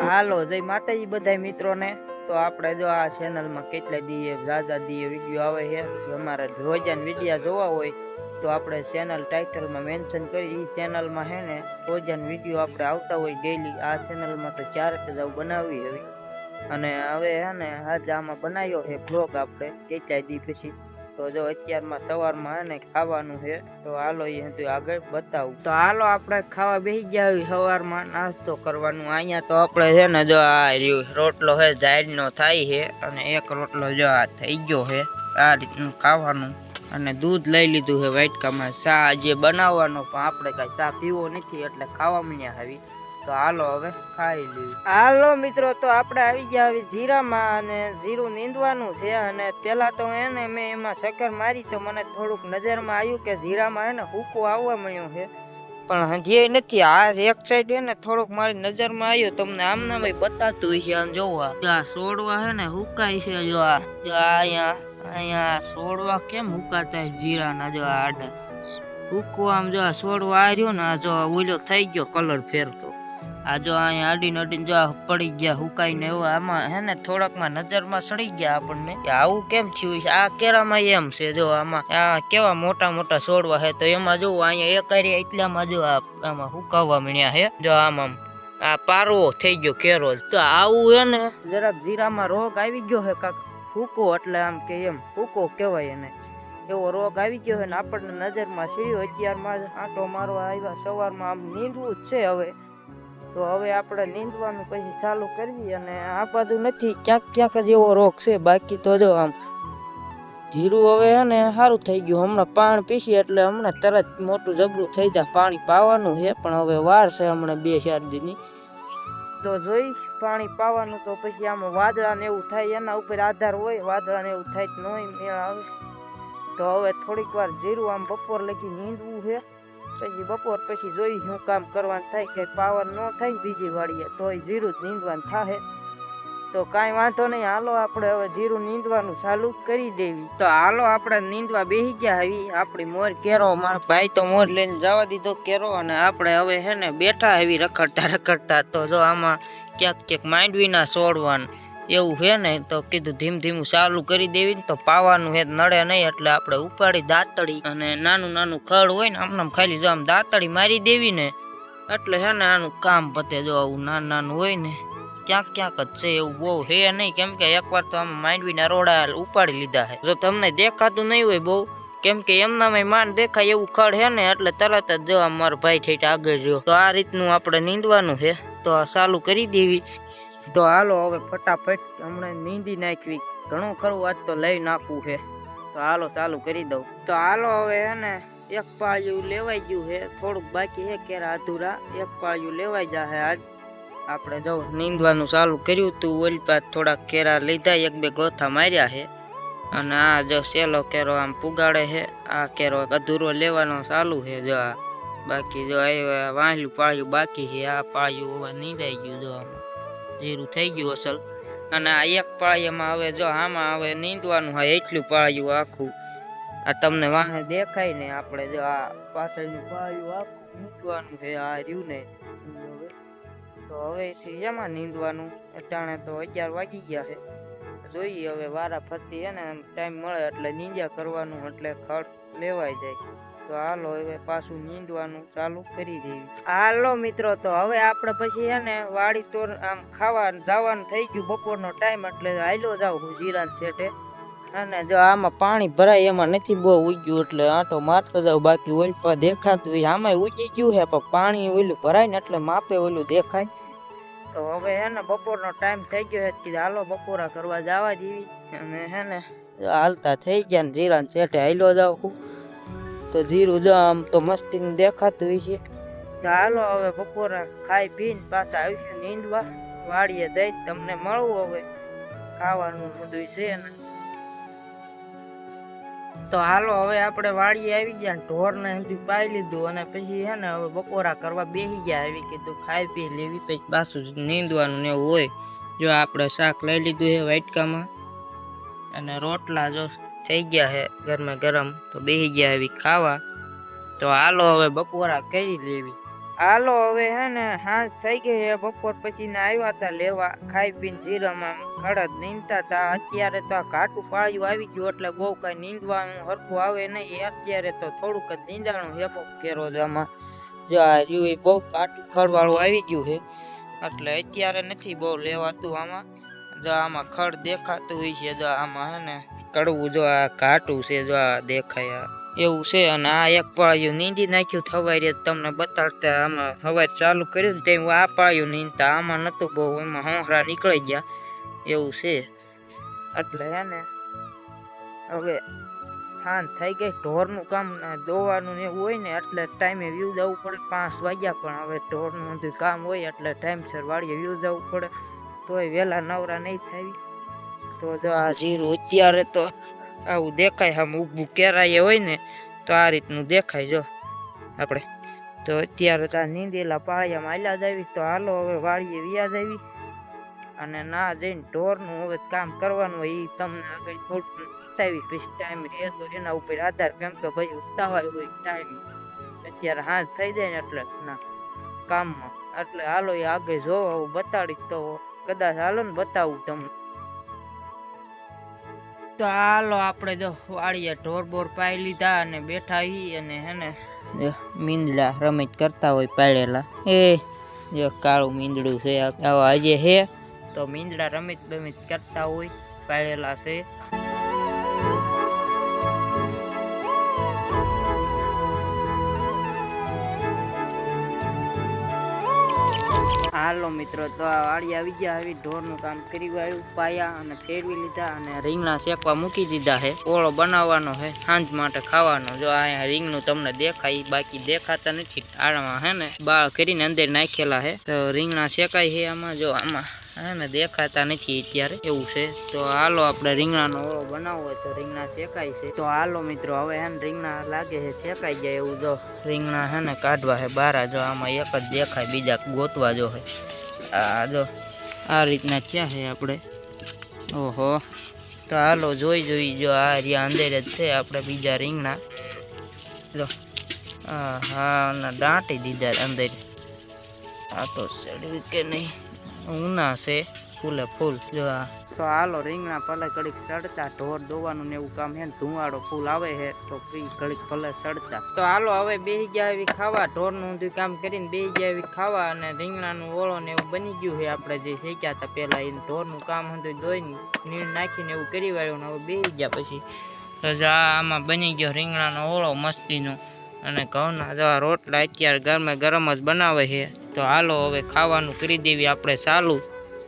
હાલો જય માતાજી બધા મિત્રોને। તો આપણે જો આ ચેનલમાં કેટલા દીએ દાદા દીએ વિડીયો આવે છે, અમારે રોજાન વિડીયો જોવા હોય તો આપણે ચેનલ ટાઇટલમાં મેન્શન કરી એ ચેનલમાં હે ને રોજાન વિડીયો આપણે આવતા હોય ડેઈલી। આ ચેનલમાં તો 4 જ બનાવી હવે, અને હવે હે ને આજ આમાં બનાવ્યો છે બ્લોગ આપણે કેટલા દી પછી। તો જો અત્યારમાં સવારમાં હે ને ખાવાનું છે, તો હાલો એ આગળ બતાવું। તો હાલો આપણે ખાવા બેસી ગયા સવારમાં નાસ્તો કરવાનું। અહીંયા તો આપણે છે ને જો આ રોટલો છે ઝાડનો થાય છે, અને એક રોટલો જો આ થઈ ગયો છે। આ રીતનું ખાવાનું, અને દૂધ લઈ લીધું છે વાટકામાં। ચા જે બનાવવાનો પણ આપણે કઈ ચા પીવો નથી એટલે ખાવા મળ્યા આવી। તો હાલો હવે ખાઈ લઈએ। હાલો મિત્રો, તો આપણે આવી ગયા હવે જીરામાં, અને જીરું નીંદવાનું છે। અને પેલા તો એને મેં એમાં શક્કર મારી તો મને થોડુંક નજરમાં આવ્યું કે જીરામાં એને હુકો આવવા મળ્યો છે, પણ હજી નથી। આ એક સાઈડ હે ને થોડુંક મારી નજરમાં આવ્યું, તમને આમના ભાઈ બતાતું હોય છે। આમ જોવા આ છોડવા હે ને હુકાય છે, જો આ અહીંયા છોડવા કેમ હુકાતા જીરાના, જો આડા હુકો આમ જો છોડવા આ રહ્યો ને, આ જો ઓલો થઈ ગયો કલર ફેરતો, આ જો અહીંયા અડીને જો પડી ગયા હુકાઈને એવા। આમાં હે ને થોડાકમાં નજરમાં સડી ગયા આપણને કે આવું કેમ થયું છે। આ કેરામાં એમ છે, જો આમાં આ કેવા મોટા મોટા છોડવા છે, તો એમાં જો અહીંયા એક હારી એટલામાં જો આમાં હુકાવા મળ્યા છે। જો આમ આ પારવો થઈ ગયો કેરો, તો આવું હે ને જરાક જીરામાં રોગ આવી ગયો છે કાક હુકો, એટલે આમ કે એમ હુકો કહેવાય એને, એવો રોગ આવી ગયો છે ને આપણને નજરમાં સીડ્યો। અત્યારમાં આંટો મારવા આવ્યા સવારમાં, આમ નીંદવું જ છે હવે। તો હવે આપણે નીંદવાનું પછી ચાલુ કરવી, અને આ બાજુ નથી ક્યાંક ક્યાંક જ એવો રોગ છે, બાકી તો જો આમ જીરું હવે હે ને સારું થઈ ગયું। હમણાં પાણી પીસી એટલે હમણાં તરત મોટું જબરું થઈ જાય। પાણી પાવાનું છે પણ હવે વાર છે, હમણાં 2-4 દીની તો જોઈશ પાણી પાવાનું। તો પછી આમાં વાદળા ને એવું થાય, એના ઉપર આધાર હોય, વાદળા ને એવું થાય ન હોય મેળ આવે। તો હવે થોડીક વાર જીરું આમ બપોર લગી નીંદવું છે, પછી બપોર પછી જોઈ શું કામ કરવાનું થાય, કે પાવર ન થાય બીજી વાડીએ તો જીરું જ નીંદવાનું થાય। તો કાંઈ વાંધો નહીં, હાલો આપણે હવે જીરું નીંદવાનું ચાલુ કરી દેવી। તો હાલો આપણે નીંદવા બેસી ગયા આવી। આપણી મોર કેરો, મારા ભાઈ તો મોર લઈને જવા દીધો કેરો, અને આપણે હવે હે ને બેઠા આવી રખડતા। તો જો આમાં ક્યાંક માંડવીના છોડવાનું એવું છે ને, તો કીધું ધીમું ચાલુ કરી દેવી, તો પાવાનું હે નડે નહીં, એટલે આપણે ઉપાડી દાંતડી, અને નાનું ખડ હોય ને આમ ખાલી જો આમ દાંતડી મારી દેવી ને એટલે હે ને આનું કામ પતે। જો આવું નાનું હોય ને ક્યાંક જ છે, એવું બહુ હે નહીં, કેમ કે એકવાર તો આમ માંડવીના રોડા ઉપાડી લીધા છે। જો તમને દેખાતું નહીં હોય બહુ, કેમ કે એમનામાં માન દેખાય એવું ખડ હે ને, એટલે તરત જ જો મારો ભાઈ ઠેઠ આગળ જો। તો આ રીતનું આપણે નીંદવાનું છે, તો આ ચાલુ કરી દેવી। તો હાલો હવે ફટાફટ હમણાં નીંદી નાખવી, ઘણું ખરું આજ તો લઈ નાખવું છે। તો હાલો ચાલુ કરી દઉં। તો હાલો હવે હે ને એક પાળિયું લેવાઈ ગયું છે, થોડુંક બાકી છે કેરા અધૂરા, એક પાળિયું લેવાઈ જશે આજ। આપણે જો નીંદવાનું ચાલુ કર્યું તું, ઓલી પાસ થોડાક કેરા લીધા, 1-2 ગોથા માર્યા છે, અને આ જો સેલો કેરો આમ પુગાડે છે। આ કેરો અધૂરો લેવાનો ચાલુ છે, જો આ બાકી જો વાંહલું પાળિયું બાકી છે। આ પાળિયું હવે નીંદાઈ ગયું, જો આમાં જીરું થઈ ગયું અસલ, અને આ એક પાળિયામાં હવે જો આમાં હવે નીંદવાનું હોય એટલું પાળિયું આખું। આ તમને વાહે દેખાય ને, આપણે જો આ પાછળનું પાળિયું આખું નીંદવાનું છે, આ રહ્યું ને। તો હવે એમાં નીંદવાનું, અટાણે તો 11 વાગી ગયા છે, જોઈએ હવે વારા ફરતી હે ને ટાઈમ મળે એટલે નીંદ્યા કરવાનું, એટલે ખડ લેવાઈ જાય। તો હાલો હવે પાછું નીંદવાનું ચાલુ કરી દેવી। હાલો મિત્રો, તો હવે આપણે પછી હે ને વાડી તો આમ ખાવા જવાનું થઈ ગયું, બપોરનો ટાઈમ, એટલે હાલ્યો જાવ હું જીરાન છેટે। અને જો આમાં પાણી ભરાય એમાં નથી બહુ ઉગ્યું, એટલે આંટો મારતો જાવ, બાકી ઓલપા દેખાતું હોય આમાં ઉગી ગયું છે, પણ પાણી ઓલું ભરાય ને એટલે માપે ઓલું દેખાય। તો હવે હે ને બપોરનો ટાઈમ થઈ ગયો છે, હાલો બપોરા કરવા જવા દેવી। અને હે ને હાલતા થઈ ગયા ને જીરાન છેટે હાલ્યો જાવ હું, તો જીરું જો આમ તો મસ્તી દેખાતું હોય છે। તો હાલો હવે બપોરા ખાઈ પીને પાછા આવીશું નીંદવા, વાડીએ જઈ તમને મળવું હવે ખાવાનું બધું છે ને। તો હાલો હવે આપણે વાડીએ આવી ગયા, ઢોરને હજી પાઈ લીધું, અને પછી હે ને હવે બપોરા કરવા બેસી ગયા આવી, કીધું ખાઈ પી લેવી પછી પાછું નીંદવાનું ને એવું હોય। જો આપણે શાક લઈ લીધું છે વાટકામાં, અને રોટલા જો થઈ ગયા છે ગરમા ગરમ, તો બેસી ગયા આવી ખાવા। તો હાલો હવે બપોરા કરી લેવી। હાલો હવે હે ને હાંજ થઈ ગઈ હે, બપોર પછી ને આવ્યા તા લેવા, ખાઈ પીને જીરામાં ખડદ નીંદતા તા. અત્યારે તો આ ઘાટું પાળિયું આવી ગયું એટલે બહુ કઈ નીંદવાનું હરખું આવે નહીં. અત્યારે તો થોડુંક જ નીંદાણું હેપો કેરો છે આમાં. જો આ રહ્યું એ બહુ ઘાટું ખડવાળું આવી ગયું છે એટલે અત્યારે નથી બહુ લેવાતું આમાં. જો આમાં ખડ દેખાતું હોય છે, જો આમાં હે ને કડવું, જો આ ઘાટું છે, જો આ દેખાય એવું છે. અને આ એક પાળિયું નીંદી નાખ્યું થવાય તમને બતાડતા. આમાં હવાય ચાલુ કર્યું ને તે આ પાળિયું નીંદતા, આમાં નતું બહુ, એમાં હોંહરા નીકળી ગયા એવું છે. એટલે હે ને હવે હાંજ થઈ ગઈ, ઢોરનું કામ દોવાનું એવું હોય ને એટલે ટાઈમે વ્યૂ જવું પડે. 5 વાગ્યા પણ હવે ઢોરનું બધું કામ હોય એટલે ટાઈમસર વાડીએ વ્યૂ જવું પડે, તોય વહેલા નવરા નહીં થાય. તો જો આ જીરું અત્યારે તો આવું દેખાય, આમ ઊભું કેરાય હોય ને તો આ રીતનું દેખાય. જો આપણે તો અત્યારે તો નીંદેલા પાળિયામાં હાલ્યા જાવી. તો હાલો હવે વાડીએ વ્યા જાવી અને ના જઈને ઢોરનું હવે કામ કરવાનું હોય એ તમને આગળ થોડું બતાવી. પછી ટાઈમ રહે તો એના ઉપર આધાર, કેમ કે ભાઈ ઉતાવળ હોય ટાઈમ અત્યારે હાંજ થઈ જાય ને એટલે ના કામમાં. એટલે હાલો એ આગળ જોવો આવું બતાડી તો કદાચ હાલો ને બતાવું તમને. તો હાલો આપણે જો વાડીએ ઢોર બોર પાઈ લીધા અને બેઠા હી અને હેને મીંદડા રમત કરતા હોય પાડેલા. જો કાળું મીંદડું છે આવા હજે હે, તો મીંદડા રમત બમત કરતા હોય પાડેલા છે. હાલો મિત્રો, તો આ વાડી આવી ગયા, આવી ઢોરનું કામ કરી આવ્યું, પાયા અને ફેરવી લીધા અને રીંગણા શેકવા મૂકી દીધા છે. ઓળો બનાવવાનો છે સાંજ માટે ખાવાનો. જો અહીંયા રીંગણું તમને દેખાય, બાકી દેખાતા નથી. આળમાં હે ને બાળ કરીને અંદર નાખેલા છે, તો રીંગણા શેકાય છે આમાં. જો આમાં હે ને દેખાતા નથી અત્યારે એવું છે. તો હાલો આપણે રીંગણાનો ઓળો બનાવવો હોય તો રીંગણા શેકાય છે. તો હાલો મિત્રો હવે હે ને રીંગણા લાગે છે શેકાઈ જાય એવું. જો રીંગણા હે ને કાઢવા છે બારા. જો આમાં એક જ દેખાય, બીજા ગોતવા જો છે. આ જો આ રીતના ક્યાં છે આપણે. ઓહો, તો હાલો જોઈ જો આ રહ્યા અંદર જ છે આપણે બીજા રીંગણા. જો હા ના દાંટી દીધા અંદર. આ તો ચડ્યું કે નહીં, ઉના છે ફૂલે ફૂલ. જો આ તો હાલો રીંગણા ભલે ઘડીક સડતા, ઢોર દોવાનું ને એવું કામ હે ને ધુવાડો ફૂલ આવે છે તો ઘડીક ભલે સડતા. તો હાલો હવે બેસી ગયા એવી ખાવા, ઢોરનું કામ કરીને બેસી ગયા એવી ખાવા. અને રીંગણાનું ઓળો ને એવું બની ગયું છે આપણે જે શેક્યા હતા પેલા. એને ઢોરનું કામ હતું દોઈને નીણ નાખીને એવું કરી વાળ્યું ને હવે બેસી ગયા પછી. તો આમાં બની ગયો રીંગણાનો ઓળો મસ્તીનો. અને ઘઉંના જવા રોટલા અત્યારે ગરમ જ બનાવે છે. તો હાલો હવે ખાવાનું કરી દેવી આપણે ચાલુ.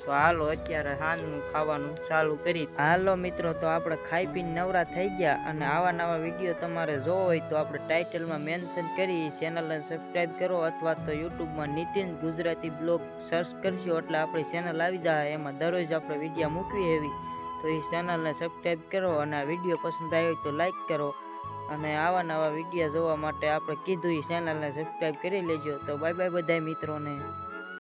તો હાલો અત્યારે સાંજનું ખાવાનું ચાલુ કરી. હાલો મિત્રો, તો આપણે ખાઈ પીને નવરા થઈ ગયા. અને આવા નવા વિડીયો તમારે જોવો હોય તો આપણે ટાઇટલમાં મેન્શન કરી ચેનલને સબસ્ક્રાઈબ કરો, અથવા તો યુટ્યુબમાં નીતિન ગુજરાતી બ્લોગ સર્ચ કરશો એટલે આપણી ચેનલ આવી જાય. એમાં દરરોજ આપણે વિડીયો મૂકવી એવી. તો એ ચેનલને સબસ્ક્રાઈબ કરો અને આ વિડીયો પસંદ આવ્યો તો લાઈક કરો. અને આવા નવા વિડીયો જોવા માટે આપણે કીધું એ ચેનલને સબસ્ક્રાઈબ કરી લેજો. તો બાય બાય બધા મિત્રોને.